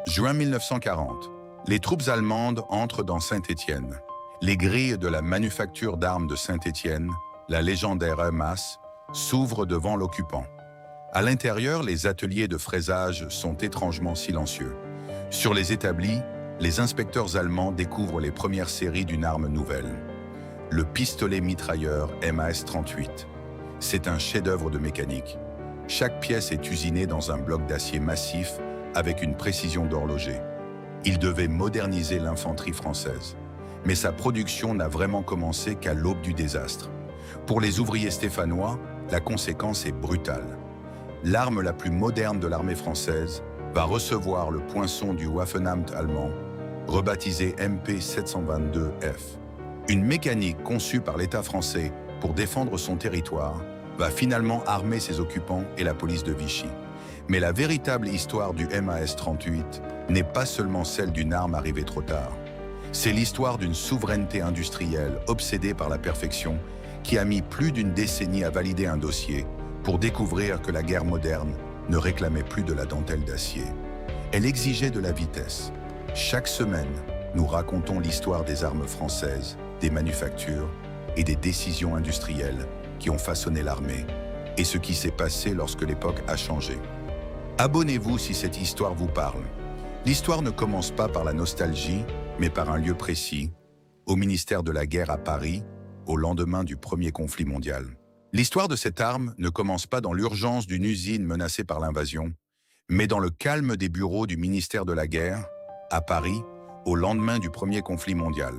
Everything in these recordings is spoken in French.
Juin 1940. Les troupes allemandes entrent dans Saint-Étienne. Les grilles de la manufacture d'armes de Saint-Étienne, la légendaire EMAS, s'ouvrent devant l'occupant. À l'intérieur, les ateliers de fraisage sont étrangement silencieux. Sur les établis, les inspecteurs allemands découvrent les premières séries d'une arme nouvelle. Le pistolet mitrailleur MAS-38. C'est un chef-d'œuvre de mécanique. Chaque pièce est usinée dans un bloc d'acier massif avec une précision d'horloger. Il devait moderniser l'infanterie française. Mais sa production n'a vraiment commencé qu'à l'aube du désastre. Pour les ouvriers stéphanois, la conséquence est brutale. L'arme la plus moderne de l'armée française va recevoir le poinçon du Waffenamt allemand, rebaptisé MP722F. Une mécanique conçue par l'État français pour défendre son territoire va finalement armer ses occupants et la police de Vichy. Mais la véritable histoire du MAS-38 n'est pas seulement celle d'une arme arrivée trop tard. C'est l'histoire d'une souveraineté industrielle obsédée par la perfection qui a mis plus d'une décennie à valider un dossier pour découvrir que la guerre moderne ne réclamait plus de la dentelle d'acier. Elle exigeait de la vitesse. Chaque semaine, nous racontons l'histoire des armes françaises, des manufactures et des décisions industrielles qui ont façonné l'armée et ce qui s'est passé lorsque l'époque a changé. Abonnez-vous si cette histoire vous parle. L'histoire ne commence pas par la nostalgie, mais par un lieu précis, au ministère de la Guerre à Paris, au lendemain du premier conflit mondial. L'histoire de cette arme ne commence pas dans l'urgence d'une usine menacée par l'invasion, mais dans le calme des bureaux du ministère de la Guerre, à Paris, au lendemain du premier conflit mondial.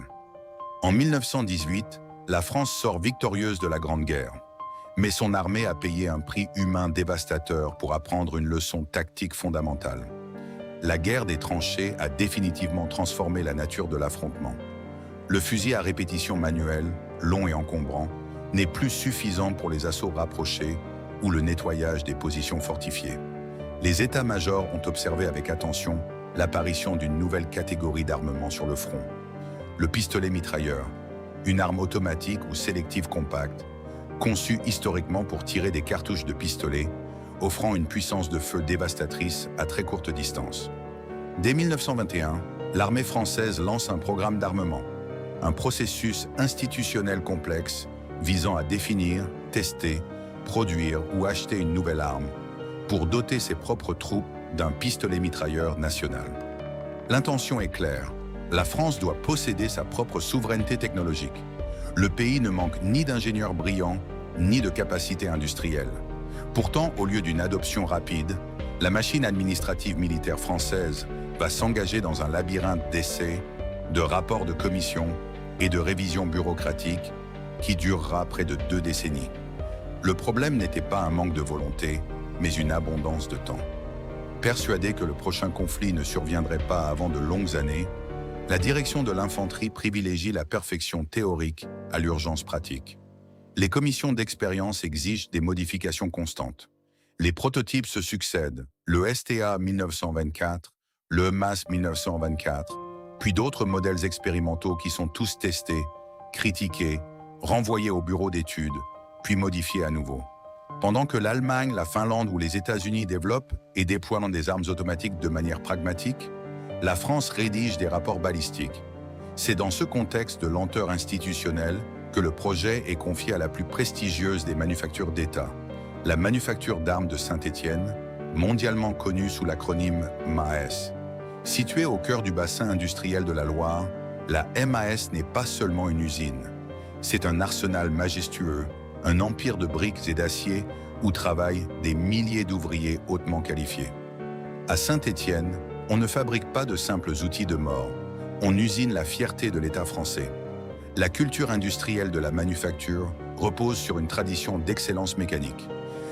En 1918, la France sort victorieuse de la Grande Guerre, mais son armée a payé un prix humain dévastateur pour apprendre une leçon tactique fondamentale. La guerre des tranchées a définitivement transformé la nature de l'affrontement. Le fusil à répétition manuelle, long et encombrant, n'est plus suffisant pour les assauts rapprochés ou le nettoyage des positions fortifiées. Les états-majors ont observé avec attention l'apparition d'une nouvelle catégorie d'armement sur le front. Le pistolet mitrailleur, une arme automatique ou sélective compacte, conçue historiquement pour tirer des cartouches de pistolet, offrant une puissance de feu dévastatrice à très courte distance. Dès 1921, l'armée française lance un programme d'armement, un processus institutionnel complexe visant à définir, tester, produire ou acheter une nouvelle arme pour doter ses propres troupes d'un pistolet mitrailleur national. L'intention est claire, la France doit posséder sa propre souveraineté technologique. Le pays ne manque ni d'ingénieurs brillants, ni de capacités industrielles. Pourtant, au lieu d'une adoption rapide, la machine administrative militaire française va s'engager dans un labyrinthe d'essais, de rapports de commission et de révisions bureaucratiques qui durera près de 2 décennies. Le problème n'était pas un manque de volonté, mais une abondance de temps. Persuadé que le prochain conflit ne surviendrait pas avant de longues années, la direction de l'infanterie privilégie la perfection théorique à l'urgence pratique. Les commissions d'expérience exigent des modifications constantes. Les prototypes se succèdent, le STA 1924, le MAS 1924, puis d'autres modèles expérimentaux qui sont tous testés, critiqués, renvoyés au bureau d'études, puis modifiés à nouveau. Pendant que l'Allemagne, la Finlande ou les États-Unis développent et déploient des armes automatiques de manière pragmatique, la France rédige des rapports balistiques. C'est dans ce contexte de lenteur institutionnelle que le projet est confié à la plus prestigieuse des manufactures d'État, la manufacture d'armes de Saint-Étienne, mondialement connue sous l'acronyme MAS. Située au cœur du bassin industriel de la Loire, la MAS n'est pas seulement une usine. C'est un arsenal majestueux, un empire de briques et d'acier où travaillent des milliers d'ouvriers hautement qualifiés. À Saint-Étienne, on ne fabrique pas de simples outils de mort, on usine la fierté de l'État français. La culture industrielle de la manufacture repose sur une tradition d'excellence mécanique.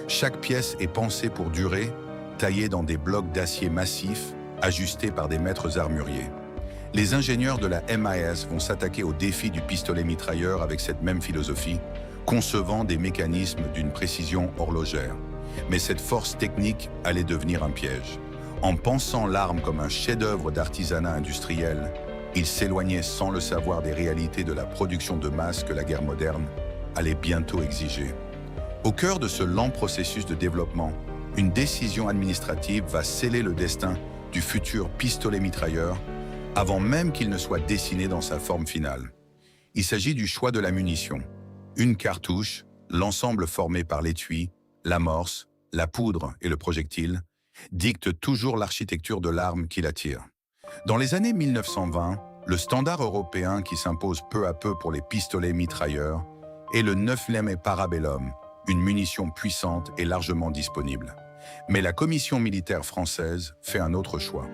Chaque pièce est pensée pour durer, taillée dans des blocs d'acier massifs, ajustés par des maîtres armuriers. Les ingénieurs de la MAS vont s'attaquer au défi du pistolet mitrailleur avec cette même philosophie, concevant des mécanismes d'une précision horlogère. Mais cette force technique allait devenir un piège. En pensant l'arme comme un chef-d'œuvre d'artisanat industriel, ils s'éloignaient sans le savoir des réalités de la production de masse que la guerre moderne allait bientôt exiger. Au cœur de ce lent processus de développement, une décision administrative va sceller le destin du futur pistolet mitrailleur avant même qu'il ne soit dessiné dans sa forme finale. Il s'agit du choix de la munition. Une cartouche, l'ensemble formé par l'étui, l'amorce, la poudre et le projectile, dicte toujours l'architecture de l'arme qui l'attire. Dans les années 1920, le standard européen qui s'impose peu à peu pour les pistolets mitrailleurs est le 9mm Parabellum, une munition puissante et largement disponible. Mais la Commission militaire française fait un autre choix.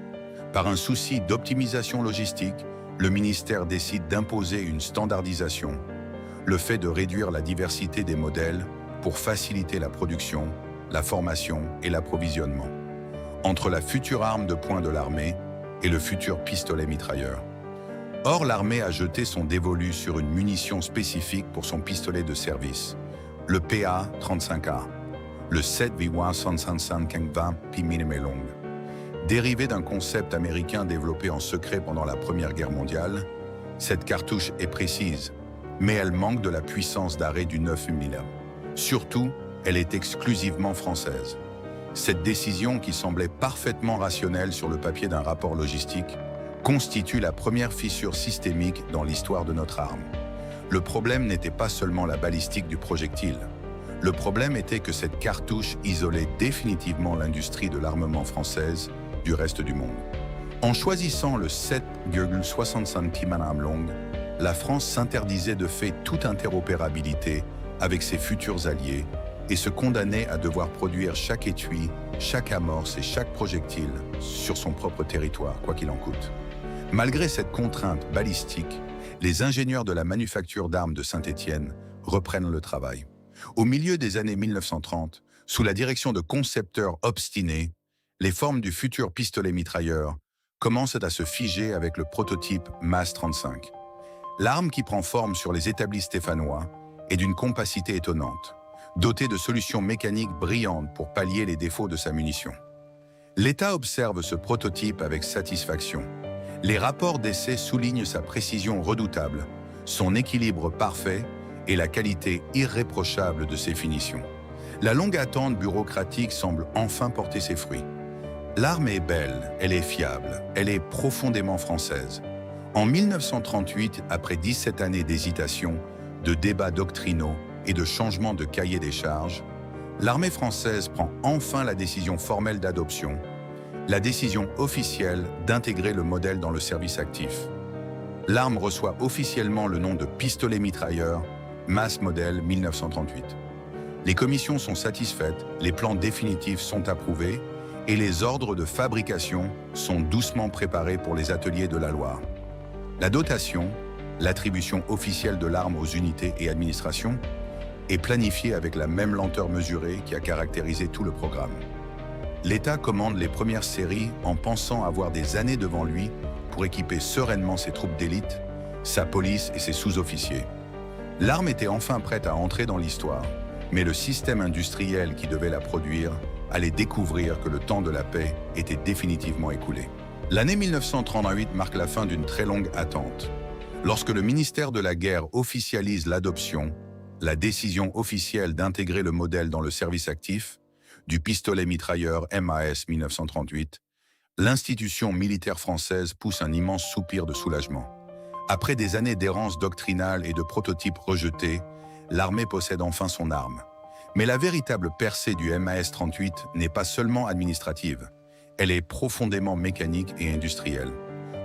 Par un souci d'optimisation logistique, le ministère décide d'imposer une standardisation, le fait de réduire la diversité des modèles pour faciliter la production, la formation et l'approvisionnement, entre la future arme de poing de l'armée et le futur pistolet mitrailleur. Or, l'armée a jeté son dévolu sur une munition spécifique pour son pistolet de service, le PA-35A, le 7V165 mm long. Dérivé d'un concept américain développé en secret pendant la Première Guerre mondiale, cette cartouche est précise, mais elle manque de la puissance d'arrêt du 9 mm. Surtout, elle est exclusivement française. Cette décision, qui semblait parfaitement rationnelle sur le papier d'un rapport logistique, constitue la première fissure systémique dans l'histoire de notre arme. Le problème n'était pas seulement la balistique du projectile. Le problème était que cette cartouche isolait définitivement l'industrie de l'armement française du reste du monde. En choisissant le 7,65 mm long, la France s'interdisait de fait toute interopérabilité avec ses futurs alliés et se condamnait à devoir produire chaque étui, chaque amorce et chaque projectile sur son propre territoire, quoi qu'il en coûte. Malgré cette contrainte balistique, les ingénieurs de la manufacture d'armes de Saint-Étienne reprennent le travail. Au milieu des années 1930, sous la direction de concepteurs obstinés, les formes du futur pistolet mitrailleur commencent à se figer avec le prototype MAS-35. L'arme qui prend forme sur les établis stéphanois est d'une compacité étonnante, dotée de solutions mécaniques brillantes pour pallier les défauts de sa munition. L'État observe ce prototype avec satisfaction. Les rapports d'essai soulignent sa précision redoutable, son équilibre parfait et la qualité irréprochable de ses finitions. La longue attente bureaucratique semble enfin porter ses fruits. L'arme est belle, elle est fiable, elle est profondément française. En 1938, après 17 années d'hésitation, de débats doctrinaux et de changements de cahier des charges, l'armée française prend enfin la décision formelle d'adoption, la décision officielle d'intégrer le modèle dans le service actif. L'arme reçoit officiellement le nom de pistolet mitrailleur, MAS modèle 1938. Les commissions sont satisfaites, les plans définitifs sont approuvés et les ordres de fabrication sont doucement préparés pour les ateliers de la Loire. La dotation, l'attribution officielle de l'arme aux unités et administrations, est planifiée avec la même lenteur mesurée qui a caractérisé tout le programme. L'État commande les premières séries en pensant avoir des années devant lui pour équiper sereinement ses troupes d'élite, sa police et ses sous-officiers. L'arme était enfin prête à entrer dans l'histoire, mais le système industriel qui devait la produire allait découvrir que le temps de la paix était définitivement écoulé. L'année 1938 marque la fin d'une très longue attente. Lorsque le ministère de la Guerre officialise l'adoption, la décision officielle d'intégrer le modèle dans le service actif, du pistolet mitrailleur MAS 1938, l'institution militaire française pousse un immense soupir de soulagement. Après des années d'errance doctrinale et de prototypes rejetés, l'armée possède enfin son arme. Mais la véritable percée du MAS-38 n'est pas seulement administrative, elle est profondément mécanique et industrielle.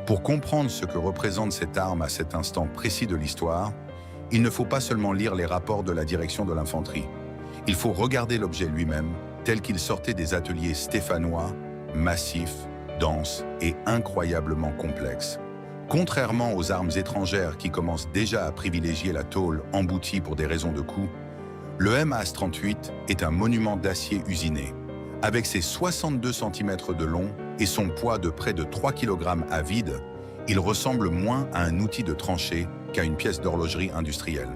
Pour comprendre ce que représente cette arme à cet instant précis de l'histoire, il ne faut pas seulement lire les rapports de la direction de l'infanterie. Il faut regarder l'objet lui-même, tel qu'il sortait des ateliers stéphanois, massifs, denses et incroyablement complexes. Contrairement aux armes étrangères qui commencent déjà à privilégier la tôle emboutie pour des raisons de coût, le MAS-38 est un monument d'acier usiné. Avec ses 62 cm de long et son poids de près de 3 kg à vide, il ressemble moins à un outil de tranchée qu'à une pièce d'horlogerie industrielle.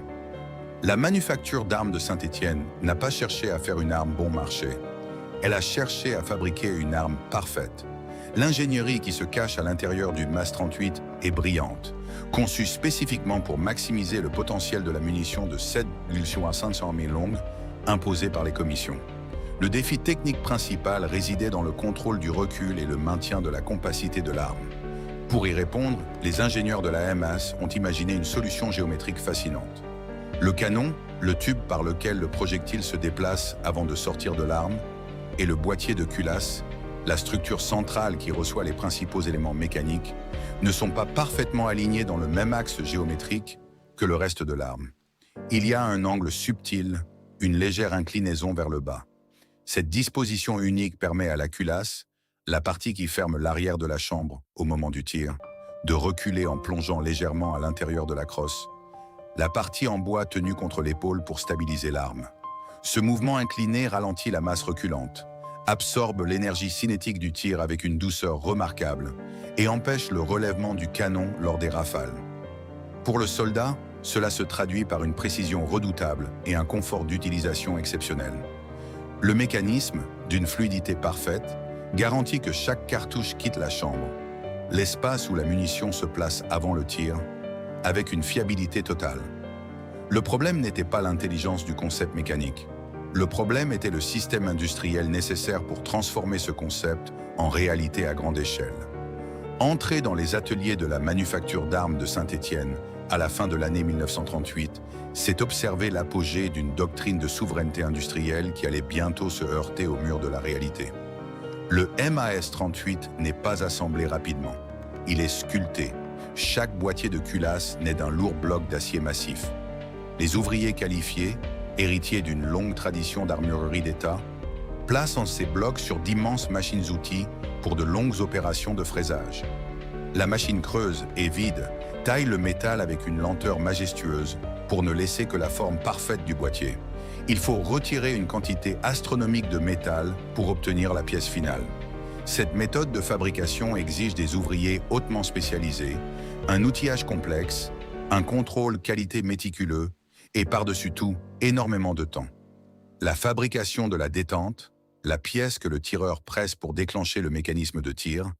La manufacture d'armes de Saint-Étienne n'a pas cherché à faire une arme bon marché. Elle a cherché à fabriquer une arme parfaite. L'ingénierie qui se cache à l'intérieur du MAS-38 est brillante, conçue spécifiquement pour maximiser le potentiel de la munition de 7,5 mm long imposée par les commissions. Le défi technique principal résidait dans le contrôle du recul et le maintien de la compacité de l'arme. Pour y répondre, les ingénieurs de la MAS ont imaginé une solution géométrique fascinante. Le canon, le tube par lequel le projectile se déplace avant de sortir de l'arme, et le boîtier de culasse, la structure centrale qui reçoit les principaux éléments mécaniques, ne sont pas parfaitement alignés dans le même axe géométrique que le reste de l'arme. Il y a un angle subtil, une légère inclinaison vers le bas. Cette disposition unique permet à la culasse, la partie qui ferme l'arrière de la chambre au moment du tir, de reculer en plongeant légèrement à l'intérieur de la crosse, la partie en bois tenue contre l'épaule pour stabiliser l'arme. Ce mouvement incliné ralentit la masse reculante, absorbe l'énergie cinétique du tir avec une douceur remarquable et empêche le relèvement du canon lors des rafales. Pour le soldat, cela se traduit par une précision redoutable et un confort d'utilisation exceptionnel. Le mécanisme, d'une fluidité parfaite, garantit que chaque cartouche quitte la chambre, l'espace où la munition se place avant le tir, avec une fiabilité totale. Le problème n'était pas l'intelligence du concept mécanique. Le problème était le système industriel nécessaire pour transformer ce concept en réalité à grande échelle. Entrer dans les ateliers de la manufacture d'armes de Saint-Étienne à la fin de l'année 1938, c'est observer l'apogée d'une doctrine de souveraineté industrielle qui allait bientôt se heurter au mur de la réalité. Le MAS-38 n'est pas assemblé rapidement. Il est sculpté. Chaque boîtier de culasse naît d'un lourd bloc d'acier massif. Les ouvriers qualifiés, héritiers d'une longue tradition d'armurerie d'État, placent ces blocs sur d'immenses machines-outils pour de longues opérations de fraisage. La machine creuse et vide, taille le métal avec une lenteur majestueuse pour ne laisser que la forme parfaite du boîtier. Il faut retirer une quantité astronomique de métal pour obtenir la pièce finale. Cette méthode de fabrication exige des ouvriers hautement spécialisés, un outillage complexe, un contrôle qualité méticuleux et par-dessus tout, énormément de temps. La fabrication de la détente, la pièce que le tireur presse pour déclencher le mécanisme de tir,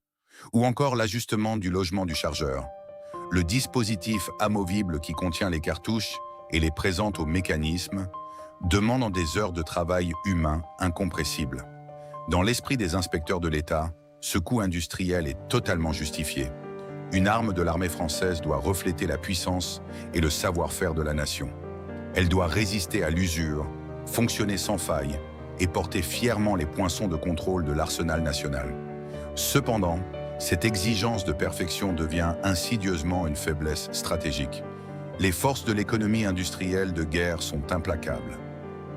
ou encore l'ajustement du logement du chargeur, le dispositif amovible qui contient les cartouches et les présente au mécanisme, demandant des heures de travail humain incompressibles. Dans l'esprit des inspecteurs de l'État, ce coût industriel est totalement justifié. Une arme de l'armée française doit refléter la puissance et le savoir-faire de la nation. Elle doit résister à l'usure, fonctionner sans faille et porter fièrement les poinçons de contrôle de l'arsenal national. Cependant, cette exigence de perfection devient insidieusement une faiblesse stratégique. Les forces de l'économie industrielle de guerre sont implacables.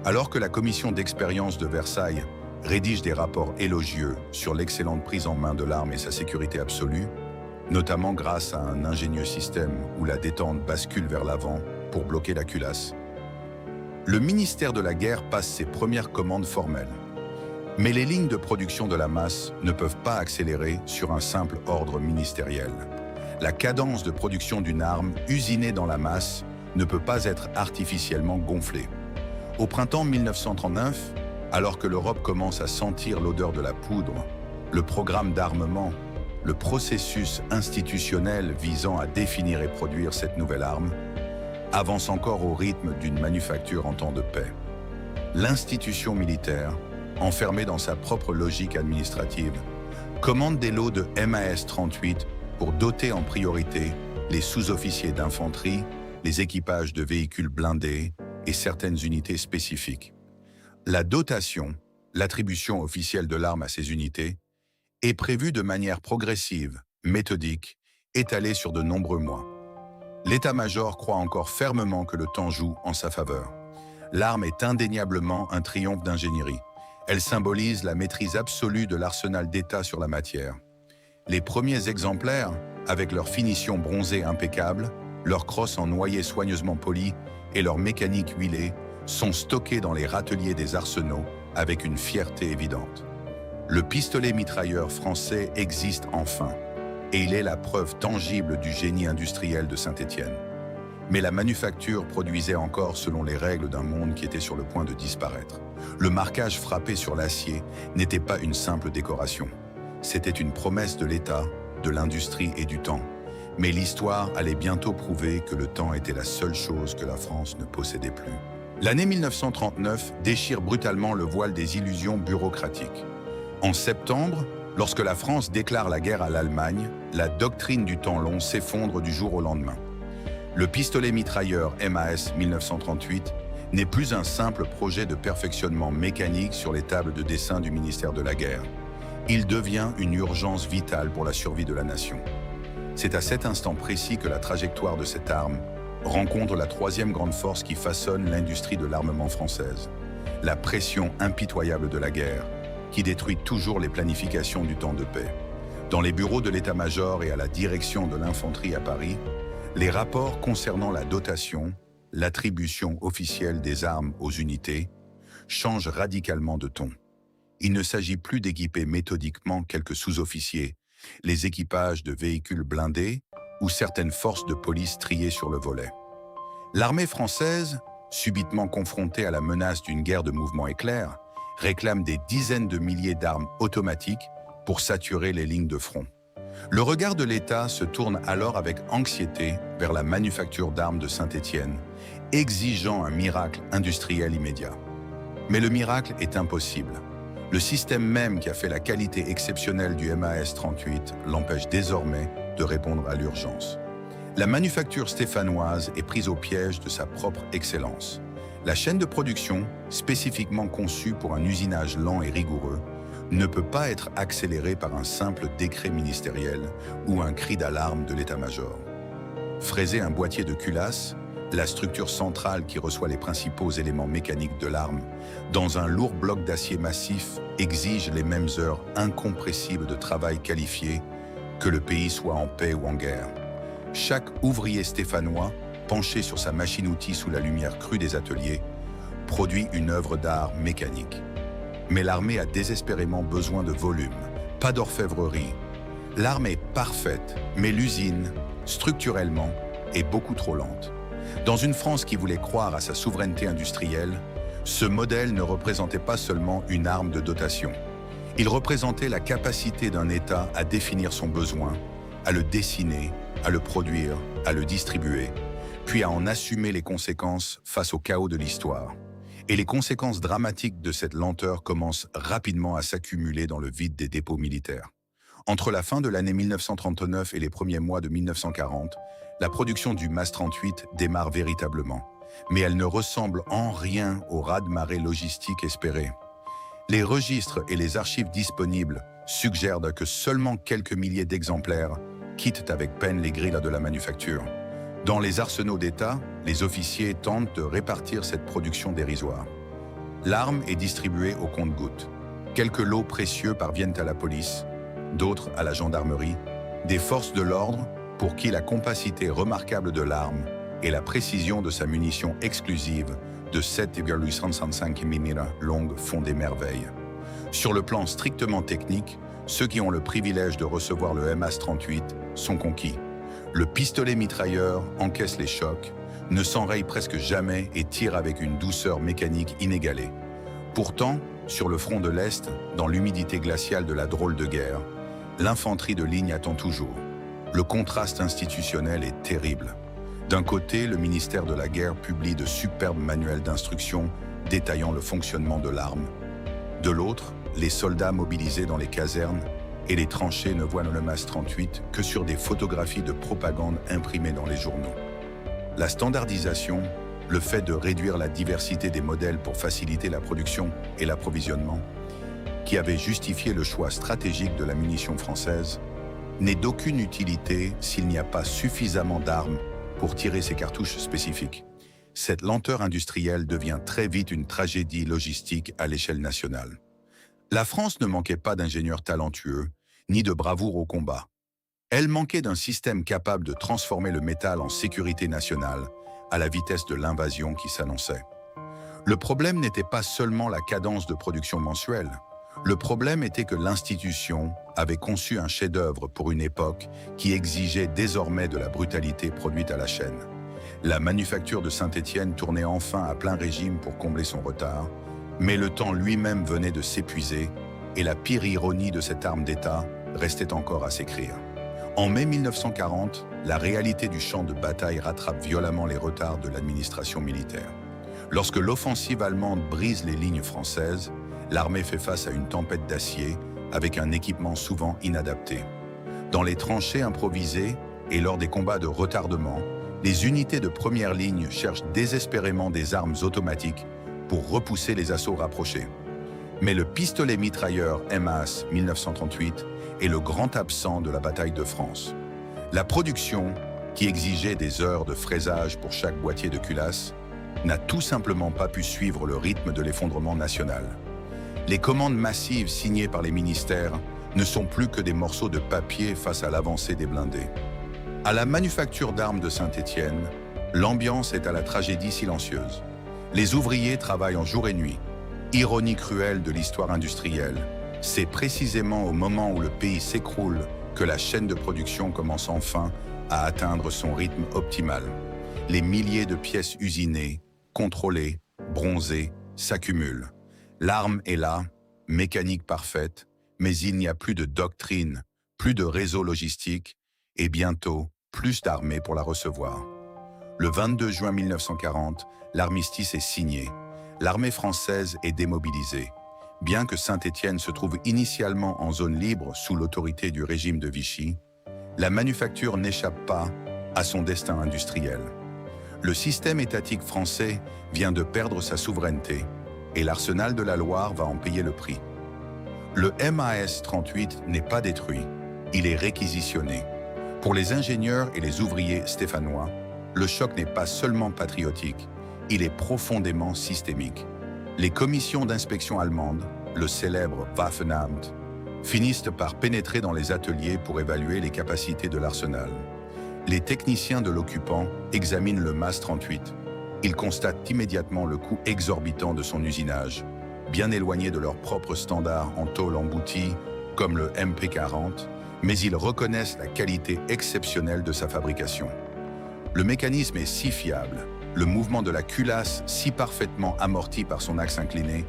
Alors que la commission d'expérience de Versailles rédige des rapports élogieux sur l'excellente prise en main de l'arme et sa sécurité absolue, notamment grâce à un ingénieux système où la détente bascule vers l'avant pour bloquer la culasse, le ministère de la Guerre passe ses premières commandes formelles. Mais les lignes de production de la masse ne peuvent pas accélérer sur un simple ordre ministériel. La cadence de production d'une arme usinée dans la masse ne peut pas être artificiellement gonflée. Au printemps 1939, alors que l'Europe commence à sentir l'odeur de la poudre, le programme d'armement, le processus institutionnel visant à définir et produire cette nouvelle arme, avance encore au rythme d'une manufacture en temps de paix. L'institution militaire, enfermée dans sa propre logique administrative, commande des lots de MAS-38 pour doter en priorité les sous-officiers d'infanterie, les équipages de véhicules blindés et certaines unités spécifiques. La dotation, l'attribution officielle de l'arme à ces unités, est prévue de manière progressive, méthodique, étalée sur de nombreux mois. L'état-major croit encore fermement que le temps joue en sa faveur. L'arme est indéniablement un triomphe d'ingénierie. Elle symbolise la maîtrise absolue de l'arsenal d'État sur la matière. Les premiers exemplaires, avec leur finition bronzée impeccable, leur crosse en noyer soigneusement poli et leur mécanique huilée, sont stockés dans les râteliers des arsenaux avec une fierté évidente. Le pistolet mitrailleur français existe enfin, et il est la preuve tangible du génie industriel de Saint-Étienne. Mais la manufacture produisait encore selon les règles d'un monde qui était sur le point de disparaître. Le marquage frappé sur l'acier n'était pas une simple décoration. C'était une promesse de l'État, de l'industrie et du temps. Mais l'histoire allait bientôt prouver que le temps était la seule chose que la France ne possédait plus. L'année 1939 déchire brutalement le voile des illusions bureaucratiques. En septembre, lorsque la France déclare la guerre à l'Allemagne, la doctrine du temps long s'effondre du jour au lendemain. Le pistolet mitrailleur MAS 1938 n'est plus un simple projet de perfectionnement mécanique sur les tables de dessin du ministère de la Guerre. Il devient une urgence vitale pour la survie de la nation. C'est à cet instant précis que la trajectoire de cette arme rencontre la troisième grande force qui façonne l'industrie de l'armement française. La pression impitoyable de la guerre, qui détruit toujours les planifications du temps de paix. Dans les bureaux de l'état-major et à la direction de l'infanterie à Paris, les rapports concernant la dotation, l'attribution officielle des armes aux unités, changent radicalement de ton. Il ne s'agit plus d'équiper méthodiquement quelques sous-officiers, les équipages de véhicules blindés ou certaines forces de police triées sur le volet. L'armée française, subitement confrontée à la menace d'une guerre de mouvement éclair, réclame des dizaines de milliers d'armes automatiques pour saturer les lignes de front. Le regard de l'État se tourne alors avec anxiété vers la manufacture d'armes de Saint-Étienne, exigeant un miracle industriel immédiat. Mais le miracle est impossible. Le système même qui a fait la qualité exceptionnelle du MAS 38 l'empêche désormais de répondre à l'urgence. La manufacture stéphanoise est prise au piège de sa propre excellence. La chaîne de production, spécifiquement conçue pour un usinage lent et rigoureux, ne peut pas être accélérée par un simple décret ministériel ou un cri d'alarme de l'état-major. Fraiser un boîtier de culasse, la structure centrale qui reçoit les principaux éléments mécaniques de l'arme, dans un lourd bloc d'acier massif, exige les mêmes heures incompressibles de travail qualifié que le pays soit en paix ou en guerre. Chaque ouvrier stéphanois, penché sur sa machine-outil sous la lumière crue des ateliers, produit une œuvre d'art mécanique. Mais l'armée a désespérément besoin de volume, pas d'orfèvrerie. L'arme est parfaite, mais l'usine, structurellement, est beaucoup trop lente. Dans une France qui voulait croire à sa souveraineté industrielle, ce modèle ne représentait pas seulement une arme de dotation. Il représentait la capacité d'un État à définir son besoin, à le dessiner, à le produire, à le distribuer, puis à en assumer les conséquences face au chaos de l'histoire. Et les conséquences dramatiques de cette lenteur commencent rapidement à s'accumuler dans le vide des dépôts militaires. Entre la fin de l'année 1939 et les premiers mois de 1940, la production du MAS 38 démarre véritablement, mais elle ne ressemble en rien au raz-de-marée logistique espéré. Les registres et les archives disponibles suggèrent que seulement quelques milliers d'exemplaires quittent avec peine les grilles de la manufacture. Dans les arsenaux d'État, les officiers tentent de répartir cette production dérisoire. L'arme est distribuée au compte-gouttes. Quelques lots précieux parviennent à la police, d'autres à la gendarmerie, des forces de l'ordre pour qui la compacité remarquable de l'arme et la précision de sa munition exclusive de 7,865 mm longue font des merveilles. Sur le plan strictement technique, ceux qui ont le privilège de recevoir le MAS 38 sont conquis. Le pistolet mitrailleur encaisse les chocs, ne s'enraye presque jamais et tire avec une douceur mécanique inégalée. Pourtant, sur le front de l'Est, dans l'humidité glaciale de la drôle de guerre, l'infanterie de ligne attend toujours. Le contraste institutionnel est terrible. D'un côté, le ministère de la Guerre publie de superbes manuels d'instruction détaillant le fonctionnement de l'arme. De l'autre, les soldats mobilisés dans les casernes et les tranchées ne voient le MAS 38 que sur des photographies de propagande imprimées dans les journaux. La standardisation, le fait de réduire la diversité des modèles pour faciliter la production et l'approvisionnement, qui avait justifié le choix stratégique de la munition française, n'est d'aucune utilité s'il n'y a pas suffisamment d'armes pour tirer ces cartouches spécifiques. Cette lenteur industrielle devient très vite une tragédie logistique à l'échelle nationale. La France ne manquait pas d'ingénieurs talentueux, ni de bravoure au combat. Elle manquait d'un système capable de transformer le métal en sécurité nationale, à la vitesse de l'invasion qui s'annonçait. Le problème n'était pas seulement la cadence de production mensuelle. Le problème était que l'institution avait conçu un chef-d'œuvre pour une époque qui exigeait désormais de la brutalité produite à la chaîne. La manufacture de Saint-Étienne tournait enfin à plein régime pour combler son retard, mais le temps lui-même venait de s'épuiser et la pire ironie de cette arme d'État restait encore à s'écrire. En mai 1940, la réalité du champ de bataille rattrape violemment les retards de l'administration militaire. Lorsque l'offensive allemande brise les lignes françaises, l'armée fait face à une tempête d'acier avec un équipement souvent inadapté. Dans les tranchées improvisées et lors des combats de retardement, les unités de première ligne cherchent désespérément des armes automatiques pour repousser les assauts rapprochés. Mais le pistolet mitrailleur MAS 1938 est le grand absent de la bataille de France. La production, qui exigeait des heures de fraisage pour chaque boîtier de culasse, n'a tout simplement pas pu suivre le rythme de l'effondrement national. Les commandes massives signées par les ministères ne sont plus que des morceaux de papier face à l'avancée des blindés. À la manufacture d'armes de Saint-Étienne, l'ambiance est à la tragédie silencieuse. Les ouvriers travaillent en jour et nuit. Ironie cruelle de l'histoire industrielle, c'est précisément au moment où le pays s'écroule que la chaîne de production commence enfin à atteindre son rythme optimal. Les milliers de pièces usinées, contrôlées, bronzées, s'accumulent. L'arme est là, mécanique parfaite, mais il n'y a plus de doctrine, plus de réseau logistique et bientôt plus d'armées pour la recevoir. Le 22 juin 1940, l'armistice est signé. L'armée française est démobilisée. Bien que Saint-Étienne se trouve initialement en zone libre sous l'autorité du régime de Vichy, la manufacture n'échappe pas à son destin industriel. Le système étatique français vient de perdre sa souveraineté et l'arsenal de la Loire va en payer le prix. Le MAS 38 n'est pas détruit, il est réquisitionné. Pour les ingénieurs et les ouvriers stéphanois, le choc n'est pas seulement patriotique, il est profondément systémique. Les commissions d'inspection allemandes, le célèbre Waffenamt, finissent par pénétrer dans les ateliers pour évaluer les capacités de l'arsenal. Les techniciens de l'occupant examinent le MAS 38. Ils constatent immédiatement le coût exorbitant de son usinage, bien éloigné de leurs propres standards en tôle emboutie, comme le MP40, mais ils reconnaissent la qualité exceptionnelle de sa fabrication. Le mécanisme est si fiable, le mouvement de la culasse si parfaitement amorti par son axe incliné,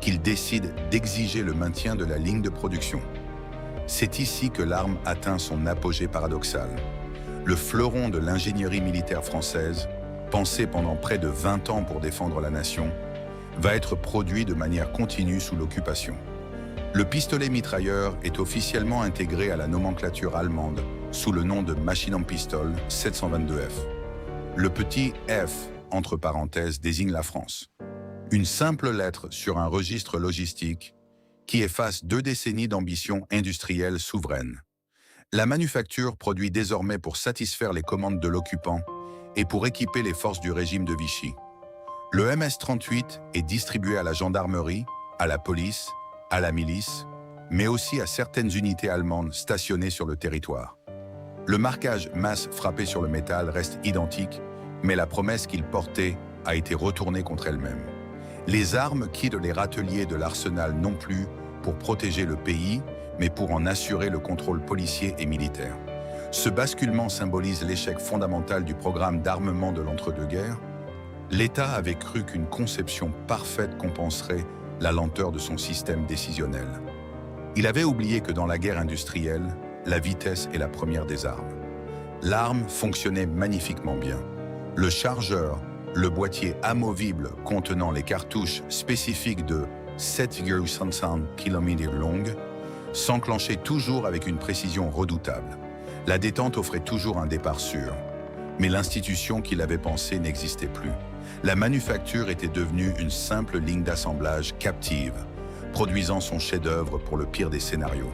qu'ils décident d'exiger le maintien de la ligne de production. C'est ici que l'arme atteint son apogée paradoxal. Le fleuron de l'ingénierie militaire française, pensé pendant près de 20 ans pour défendre la nation, va être produit de manière continue sous l'occupation. Le pistolet mitrailleur est officiellement intégré à la nomenclature allemande sous le nom de Maschinenpistole 722F. Le petit F, entre parenthèses, désigne la France. Une simple lettre sur un registre logistique qui efface 2 décennies d'ambition industrielle souveraine. La manufacture produit désormais pour satisfaire les commandes de l'occupant et pour équiper les forces du régime de Vichy. Le MS-38 est distribué à la gendarmerie, à la police, à la milice, mais aussi à certaines unités allemandes stationnées sur le territoire. Le marquage MAS frappé sur le métal reste identique, mais la promesse qu'il portait a été retournée contre elle-même. Les armes quittent les râteliers de l'arsenal non plus pour protéger le pays, mais pour en assurer le contrôle policier et militaire. Ce basculement symbolise l'échec fondamental du programme d'armement de l'entre-deux-guerres. L'État avait cru qu'une conception parfaite compenserait la lenteur de son système décisionnel. Il avait oublié que dans la guerre industrielle, la vitesse est la première des armes. L'arme fonctionnait magnifiquement bien. Le chargeur, le boîtier amovible contenant les cartouches spécifiques de 7,5 km longues, s'enclenchait toujours avec une précision redoutable. La détente offrait toujours un départ sûr. Mais l'institution qu'il avait pensée n'existait plus. La manufacture était devenue une simple ligne d'assemblage captive, produisant son chef-d'œuvre pour le pire des scénarios.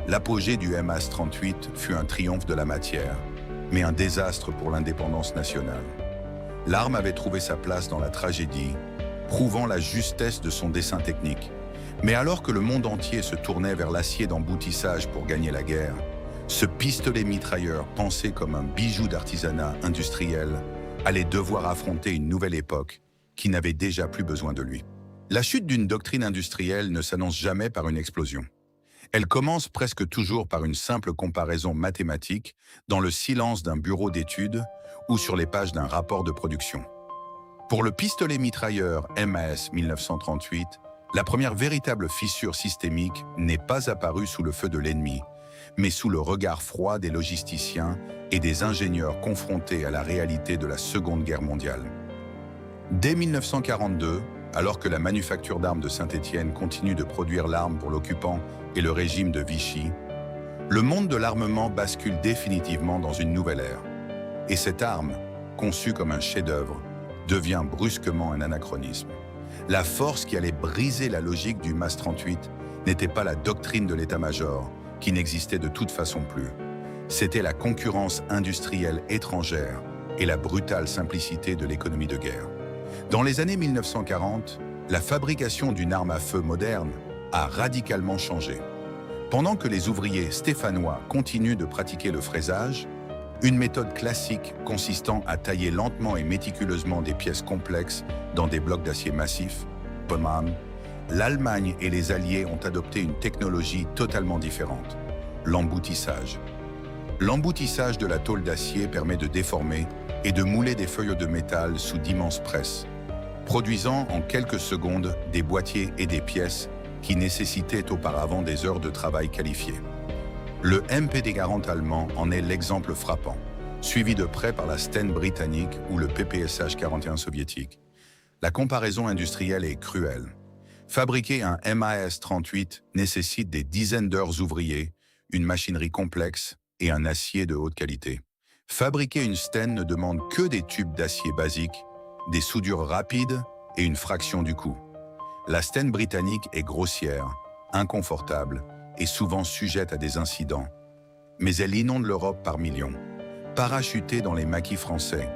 L'apogée du MAS 38 fut un triomphe de la matière, mais un désastre pour l'indépendance nationale. L'arme avait trouvé sa place dans la tragédie, prouvant la justesse de son dessin technique. Mais alors que le monde entier se tournait vers l'acier d'emboutissage pour gagner la guerre, ce pistolet mitrailleur, pensé comme un bijou d'artisanat industriel, allait devoir affronter une nouvelle époque qui n'avait déjà plus besoin de lui. La chute d'une doctrine industrielle ne s'annonce jamais par une explosion. Elle commence presque toujours par une simple comparaison mathématique dans le silence d'un bureau d'études ou sur les pages d'un rapport de production. Pour le pistolet mitrailleur MAS 1938, la première véritable fissure systémique n'est pas apparue sous le feu de l'ennemi, mais sous le regard froid des logisticiens et des ingénieurs confrontés à la réalité de la Seconde Guerre mondiale. Dès 1942, alors que la manufacture d'armes de Saint-Étienne continue de produire l'arme pour l'occupant et le régime de Vichy, le monde de l'armement bascule définitivement dans une nouvelle ère. Et cette arme, conçue comme un chef-d'œuvre, devient brusquement un anachronisme. La force qui allait briser la logique du MAS 38 n'était pas la doctrine de l'état-major, qui n'existait de toute façon plus. C'était la concurrence industrielle étrangère et la brutale simplicité de l'économie de guerre. Dans les années 1940, la fabrication d'une arme à feu moderne a radicalement changé. Pendant que les ouvriers stéphanois continuent de pratiquer le fraisage, une méthode classique consistant à tailler lentement et méticuleusement des pièces complexes dans des blocs d'acier massifs, l'Allemagne et les Alliés ont adopté une technologie totalement différente, l'emboutissage. L'emboutissage de la tôle d'acier permet de déformer et de mouler des feuilles de métal sous d'immenses presses, produisant en quelques secondes des boîtiers et des pièces qui nécessitaient auparavant des heures de travail qualifiées. Le MPD-40 allemand en est l'exemple frappant, suivi de près par la Sten britannique ou le PPSH-41 soviétique. La comparaison industrielle est cruelle. Fabriquer un MAS-38 nécessite des dizaines d'heures ouvriers, une machinerie complexe et un acier de haute qualité. Fabriquer une Sten ne demande que des tubes d'acier basiques, des soudures rapides et une fraction du coût. La Sten britannique est grossière, inconfortable et souvent sujette à des incidents. Mais elle inonde l'Europe par millions. Parachuté dans les maquis français,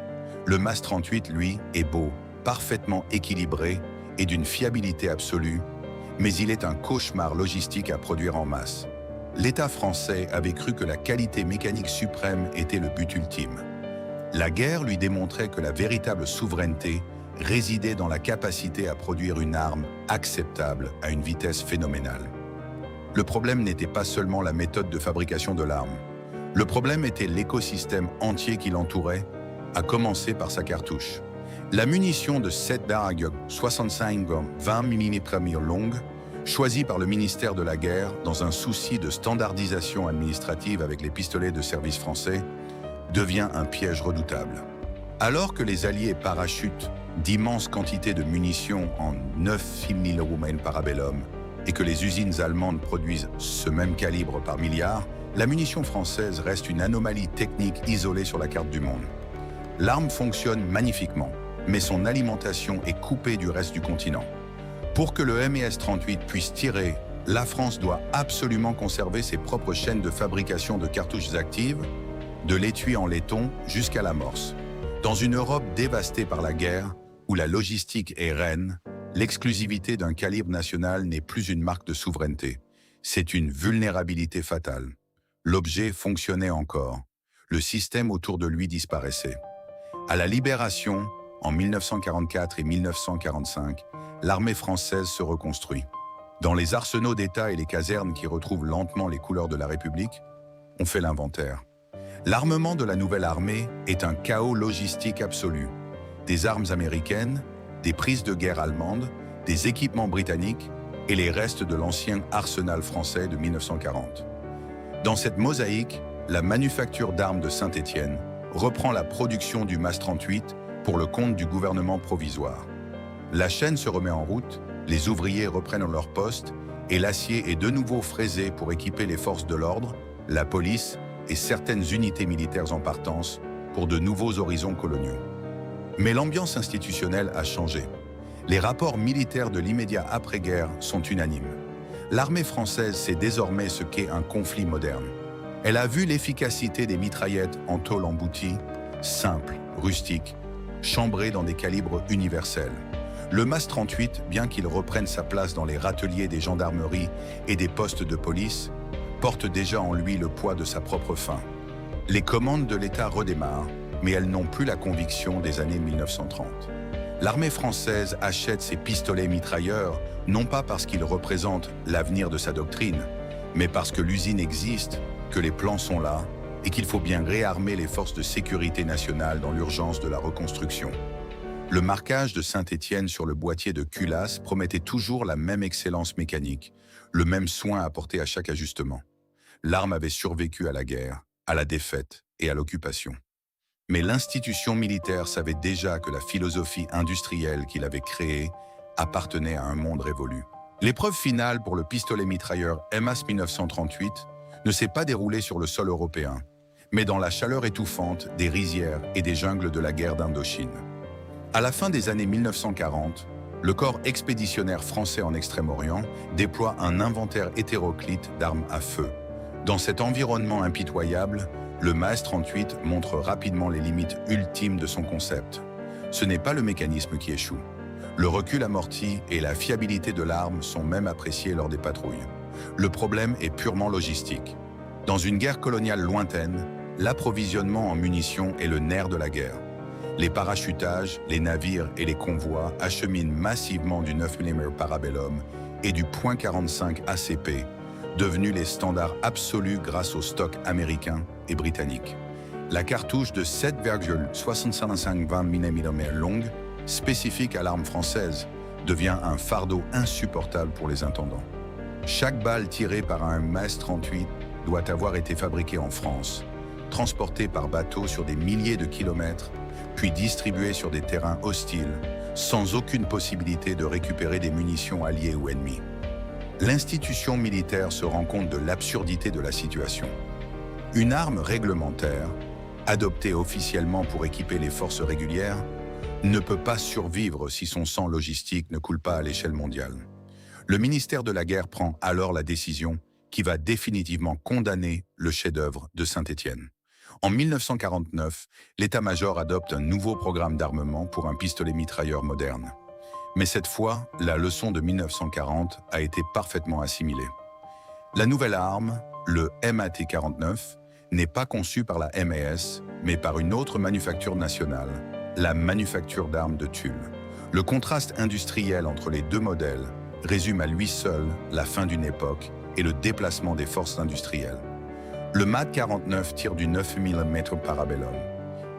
le MAS 38, lui, est beau, parfaitement équilibré et d'une fiabilité absolue, mais il est un cauchemar logistique à produire en masse. L'État français avait cru que la qualité mécanique suprême était le but ultime. La guerre lui démontrait que la véritable souveraineté résidait dans la capacité à produire une arme acceptable à une vitesse phénoménale. Le problème n'était pas seulement la méthode de fabrication de l'arme. Le problème était l'écosystème entier qui l'entourait, à commencer par sa cartouche. La munition de 7,65 20 mm longue, choisie par le ministère de la Guerre dans un souci de standardisation administrative avec les pistolets de service français, devient un piège redoutable. Alors que les Alliés parachutent d'immenses quantités de munitions en 9 mm parabellum et que les usines allemandes produisent ce même calibre par milliard, la munition française reste une anomalie technique isolée sur la carte du monde. L'arme fonctionne magnifiquement, mais son alimentation est coupée du reste du continent. Pour que le MAS 38 puisse tirer, la France doit absolument conserver ses propres chaînes de fabrication de cartouches actives, de l'étui en laiton jusqu'à l'amorce. Dans une Europe dévastée par la guerre, où la logistique est reine, l'exclusivité d'un calibre national n'est plus une marque de souveraineté. C'est une vulnérabilité fatale. L'objet fonctionnait encore. Le système autour de lui disparaissait. À la Libération, en 1944 et 1945, l'armée française se reconstruit. Dans les arsenaux d'État et les casernes qui retrouvent lentement les couleurs de la République, on fait l'inventaire. L'armement de la nouvelle armée est un chaos logistique absolu. Des armes américaines, des prises de guerre allemandes, des équipements britanniques et les restes de l'ancien arsenal français de 1940. Dans cette mosaïque, la manufacture d'armes de Saint-Étienne reprend la production du MAS 38 pour le compte du gouvernement provisoire. La chaîne se remet en route, les ouvriers reprennent leur poste et l'acier est de nouveau fraisé pour équiper les forces de l'ordre, la police et certaines unités militaires en partance pour de nouveaux horizons coloniaux. Mais l'ambiance institutionnelle a changé. Les rapports militaires de l'immédiat après-guerre sont unanimes. L'armée française sait désormais ce qu'est un conflit moderne. Elle a vu l'efficacité des mitraillettes en tôle emboutie, simples, rustiques, chambrées dans des calibres universels. Le MAS 38, bien qu'il reprenne sa place dans les râteliers des gendarmeries et des postes de police, porte déjà en lui le poids de sa propre fin. Les commandes de l'État redémarrent, mais elles n'ont plus la conviction des années 1930. L'armée française achète ses pistolets mitrailleurs, non pas parce qu'ils représentent l'avenir de sa doctrine, mais parce que l'usine existe, que les plans sont là, et qu'il faut bien réarmer les forces de sécurité nationale dans l'urgence de la reconstruction. Le marquage de Saint-Étienne sur le boîtier de culasse promettait toujours la même excellence mécanique, le même soin apporté à chaque ajustement. L'arme avait survécu à la guerre, à la défaite et à l'occupation. Mais l'institution militaire savait déjà que la philosophie industrielle qu'il avait créée appartenait à un monde révolu. L'épreuve finale pour le pistolet mitrailleur MAS 1938 ne s'est pas déroulée sur le sol européen, mais dans la chaleur étouffante des rizières et des jungles de la guerre d'Indochine. À la fin des années 1940, le corps expéditionnaire français en Extrême-Orient déploie un inventaire hétéroclite d'armes à feu. Dans cet environnement impitoyable, le MAS 38 montre rapidement les limites ultimes de son concept. Ce n'est pas le mécanisme qui échoue. Le recul amorti et la fiabilité de l'arme sont même appréciés lors des patrouilles. Le problème est purement logistique. Dans une guerre coloniale lointaine, l'approvisionnement en munitions est le nerf de la guerre. Les parachutages, les navires et les convois acheminent massivement du 9 mm Parabellum et du .45 ACP, devenus les standards absolus grâce au stock américain et britannique. La cartouche de 7,65 mm longue, spécifique à l'arme française, devient un fardeau insupportable pour les intendants. Chaque balle tirée par un MAS 38 doit avoir été fabriquée en France, transportée par bateau sur des milliers de kilomètres, puis distribuée sur des terrains hostiles, sans aucune possibilité de récupérer des munitions alliées ou ennemies. L'institution militaire se rend compte de l'absurdité de la situation. Une arme réglementaire, adoptée officiellement pour équiper les forces régulières, ne peut pas survivre si son sang logistique ne coule pas à l'échelle mondiale. Le ministère de la Guerre prend alors la décision qui va définitivement condamner le chef-d'œuvre de Saint-Étienne. En 1949, l'état-major adopte un nouveau programme d'armement pour un pistolet mitrailleur moderne. Mais cette fois, la leçon de 1940 a été parfaitement assimilée. La nouvelle arme, le MAT-49, n'est pas conçue par la MAS, mais par une autre manufacture nationale, la manufacture d'armes de Tulle. Le contraste industriel entre les deux modèles résume à lui seul la fin d'une époque et le déplacement des forces industrielles. Le MAT-49 tire du 9 mm Parabellum.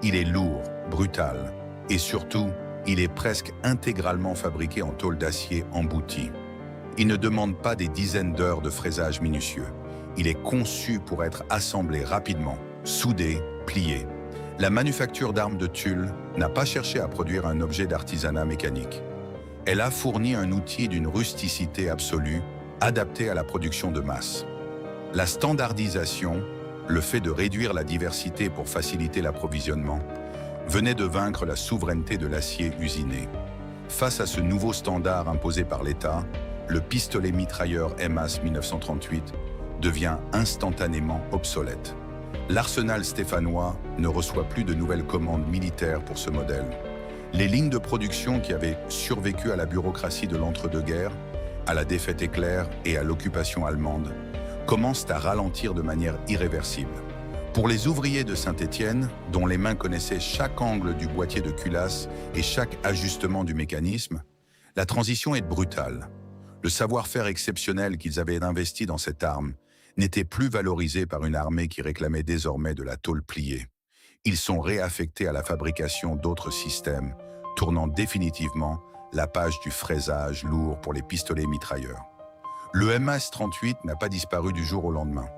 Il est lourd, brutal et surtout, il est presque intégralement fabriqué en tôle d'acier emboutie. Il ne demande pas des dizaines d'heures de fraisage minutieux. Il est conçu pour être assemblé rapidement, soudé, plié. La manufacture d'armes de Tulle n'a pas cherché à produire un objet d'artisanat mécanique. Elle a fourni un outil d'une rusticité absolue, adapté à la production de masse. La standardisation, le fait de réduire la diversité pour faciliter l'approvisionnement, venait de vaincre la souveraineté de l'acier usiné. Face à ce nouveau standard imposé par l'État, le pistolet mitrailleur MAS 1938 devient instantanément obsolète. L'arsenal stéphanois ne reçoit plus de nouvelles commandes militaires pour ce modèle. Les lignes de production qui avaient survécu à la bureaucratie de l'entre-deux-guerres, à la défaite éclair et à l'occupation allemande, commencent à ralentir de manière irréversible. Pour les ouvriers de Saint-Étienne, dont les mains connaissaient chaque angle du boîtier de culasse et chaque ajustement du mécanisme, la transition est brutale. Le savoir-faire exceptionnel qu'ils avaient investi dans cette arme n'était plus valorisé par une armée qui réclamait désormais de la tôle pliée. Ils sont réaffectés à la fabrication d'autres systèmes, tournant définitivement la page du fraisage lourd pour les pistolets mitrailleurs. Le MAS 38 n'a pas disparu du jour au lendemain.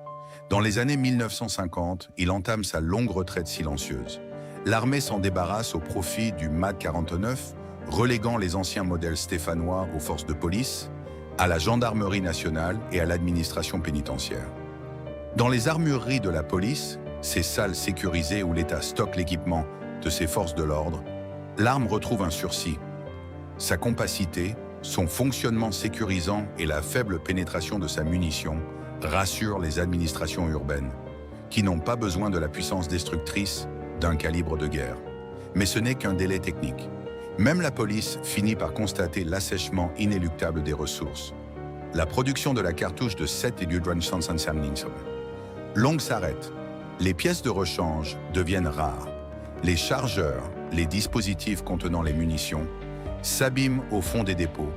Dans les années 1950, il entame sa longue retraite silencieuse. L'armée s'en débarrasse au profit du MAT 49, reléguant les anciens modèles stéphanois aux forces de police, à la gendarmerie nationale et à l'administration pénitentiaire. Dans les armureries de la police, ces salles sécurisées où l'État stocke l'équipement de ses forces de l'ordre, l'arme retrouve un sursis. Sa compacité, son fonctionnement sécurisant et la faible pénétration de sa munition rassurent les administrations urbaines, qui n'ont pas besoin de la puissance destructrice d'un calibre de guerre. Mais ce n'est qu'un délai technique. Même la police finit par constater l'assèchement inéluctable des ressources. La production de la cartouche de 7,65 longue s'arrête. Les pièces de rechange deviennent rares. Les chargeurs, les dispositifs contenant les munitions, s'abîment au fond des dépôts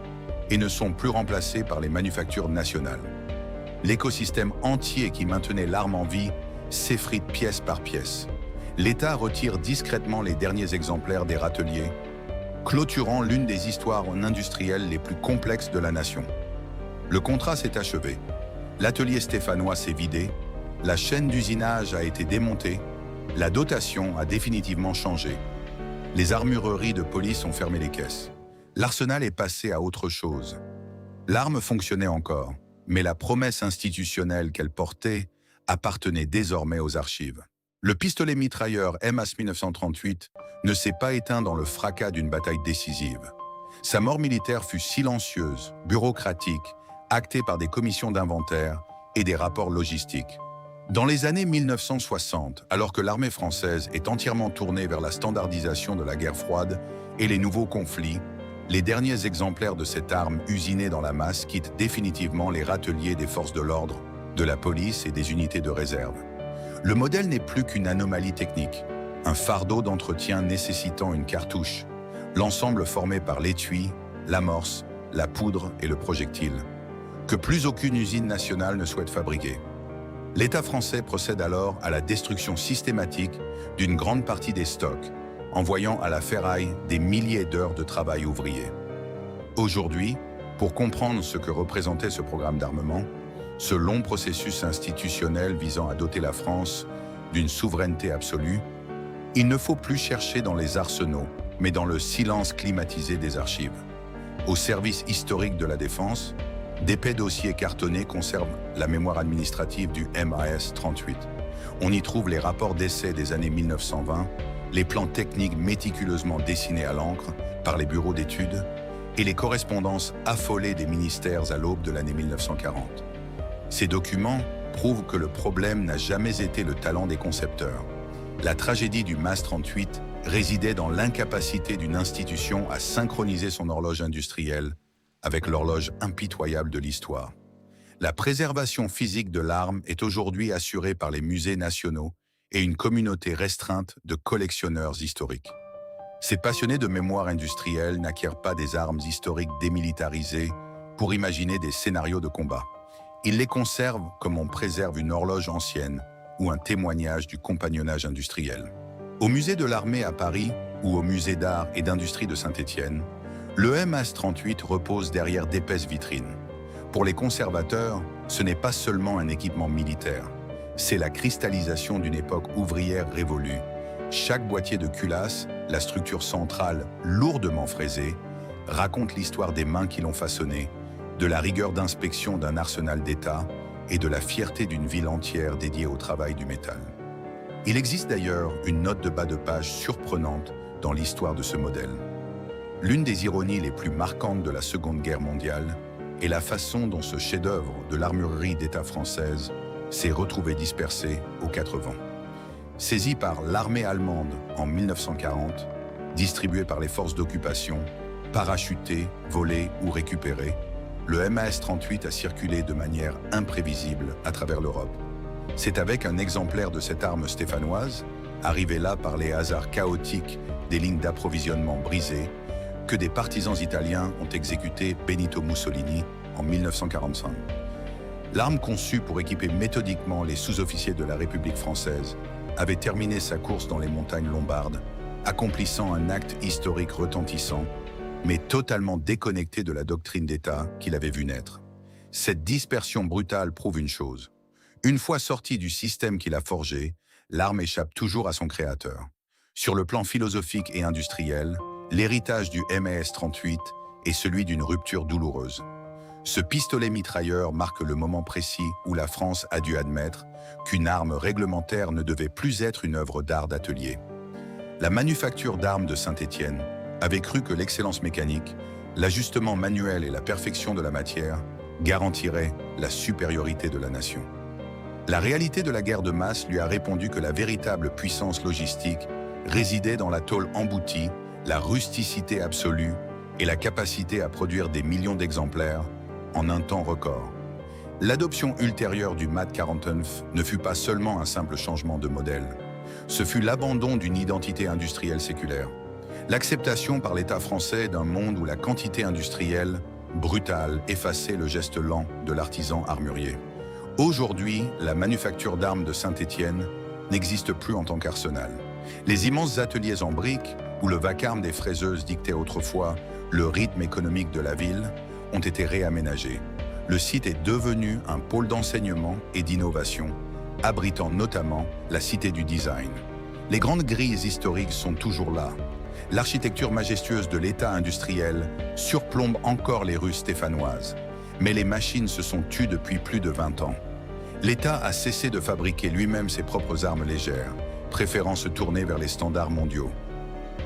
et ne sont plus remplacés par les manufactures nationales. L'écosystème entier qui maintenait l'arme en vie s'effrite pièce par pièce. L'État retire discrètement les derniers exemplaires des râteliers, clôturant l'une des histoires industrielles les plus complexes de la nation. Le contrat s'est achevé. L'atelier stéphanois s'est vidé, la chaîne d'usinage a été démontée, La dotation a définitivement changé. Les armureries de police ont fermé les caisses. L'arsenal est passé à autre chose. L'arme fonctionnait encore, mais la promesse institutionnelle qu'elle portait appartenait désormais aux archives. Le pistolet mitrailleur MAS 1938 ne s'est pas éteint dans le fracas d'une bataille décisive. Sa mort militaire fut silencieuse, bureaucratique, actée par des commissions d'inventaire et des rapports logistiques. Dans les années 1960, alors que l'armée française est entièrement tournée vers la standardisation de la guerre froide et les nouveaux conflits, les derniers exemplaires de cette arme usinée dans la masse quittent définitivement les râteliers des forces de l'ordre, de la police et des unités de réserve. Le modèle n'est plus qu'une anomalie technique, un fardeau d'entretien nécessitant une cartouche, l'ensemble formé par l'étui, l'amorce, la poudre et le projectile, que plus aucune usine nationale ne souhaite fabriquer. L'État français procède alors à la destruction systématique d'une grande partie des stocks, envoyant à la ferraille des milliers d'heures de travail ouvrier. Aujourd'hui, pour comprendre ce que représentait ce programme d'armement, ce long processus institutionnel visant à doter la France d'une souveraineté absolue, il ne faut plus chercher dans les arsenaux, mais dans le silence climatisé des archives. Au service historique de la défense, d'épais dossiers cartonnés conservent la mémoire administrative du MAS 38. On y trouve les rapports d'essai des années 1920, les plans techniques méticuleusement dessinés à l'encre par les bureaux d'études et les correspondances affolées des ministères à l'aube de l'année 1940. Ces documents prouvent que le problème n'a jamais été le talent des concepteurs. La tragédie du MAS 38 résidait dans l'incapacité d'une institution à synchroniser son horloge industrielle avec l'horloge impitoyable de l'histoire. La préservation physique de l'arme est aujourd'hui assurée par les musées nationaux et une communauté restreinte de collectionneurs historiques. Ces passionnés de mémoire industrielle n'acquièrent pas des armes historiques démilitarisées pour imaginer des scénarios de combat. Ils les conservent comme on préserve une horloge ancienne ou un témoignage du compagnonnage industriel. Au musée de l'armée à Paris ou au musée d'art et d'industrie de Saint-Étienne, le MAS 38 repose derrière d'épaisses vitrines. Pour les conservateurs, ce n'est pas seulement un équipement militaire, c'est la cristallisation d'une époque ouvrière révolue. Chaque boîtier de culasse, la structure centrale lourdement fraisée, raconte l'histoire des mains qui l'ont façonné, de la rigueur d'inspection d'un arsenal d'État et de la fierté d'une ville entière dédiée au travail du métal. Il existe d'ailleurs une note de bas de page surprenante dans l'histoire de ce modèle. L'une des ironies les plus marquantes de la Seconde Guerre mondiale est la façon dont ce chef-d'œuvre de l'armurerie d'État française s'est retrouvé dispersé aux quatre vents. Saisi par l'armée allemande en 1940, distribué par les forces d'occupation, parachuté, volé ou récupéré, le MAS 38 a circulé de manière imprévisible à travers l'Europe. C'est avec un exemplaire de cette arme stéphanoise, arrivé là par les hasards chaotiques des lignes d'approvisionnement brisées, que des partisans italiens ont exécuté Benito Mussolini en 1945. L'arme conçue pour équiper méthodiquement les sous-officiers de la République française avait terminé sa course dans les montagnes lombardes, accomplissant un acte historique retentissant, mais totalement déconnecté de la doctrine d'État qu'il avait vu naître. Cette dispersion brutale prouve une chose. Une fois sortie du système qu'il a forgé, l'arme échappe toujours à son créateur. Sur le plan philosophique et industriel, l'héritage du MAS 38 est celui d'une rupture douloureuse. Ce pistolet mitrailleur marque le moment précis où la France a dû admettre qu'une arme réglementaire ne devait plus être une œuvre d'art d'atelier. La manufacture d'armes de Saint-Étienne avait cru que l'excellence mécanique, l'ajustement manuel et la perfection de la matière garantiraient la supériorité de la nation. La réalité de la guerre de masse lui a répondu que la véritable puissance logistique résidait dans la tôle emboutie, la rusticité absolue et la capacité à produire des millions d'exemplaires en un temps record. L'adoption ultérieure du MAT 49 ne fut pas seulement un simple changement de modèle, ce fut l'abandon d'une identité industrielle séculaire. L'acceptation par l'État français d'un monde où la quantité industrielle, brutale, effaçait le geste lent de l'artisan armurier. Aujourd'hui, la manufacture d'armes de Saint-Étienne n'existe plus en tant qu'arsenal. Les immenses ateliers en briques, où le vacarme des fraiseuses dictait autrefois le rythme économique de la ville, ont été réaménagés. Le site est devenu un pôle d'enseignement et d'innovation, abritant notamment la Cité du Design. Les grandes grilles historiques sont toujours là. L'architecture majestueuse de l'État industriel surplombe encore les rues stéphanoises. Mais les machines se sont tues depuis plus de 20 ans. L'État a cessé de fabriquer lui-même ses propres armes légères, préférant se tourner vers les standards mondiaux.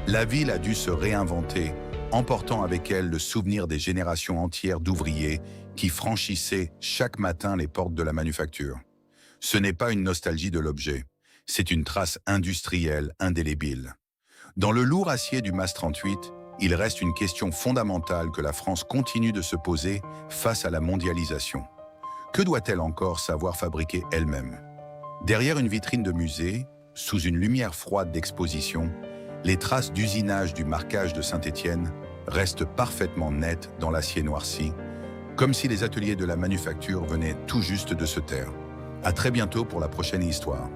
La ville a dû se réinventer, emportant avec elle le souvenir des générations entières d'ouvriers qui franchissaient chaque matin les portes de la manufacture. Ce n'est pas une nostalgie de l'objet, c'est une trace industrielle indélébile. Dans le lourd acier du MAS 38, il reste une question fondamentale que la France continue de se poser face à la mondialisation. Que doit-elle encore savoir fabriquer elle-même? Derrière une vitrine de musée, sous une lumière froide d'exposition, les traces d'usinage du marquage de Saint-Étienne restent parfaitement nettes dans l'acier noirci, comme si les ateliers de la manufacture venaient tout juste de se taire. À très bientôt pour la prochaine histoire.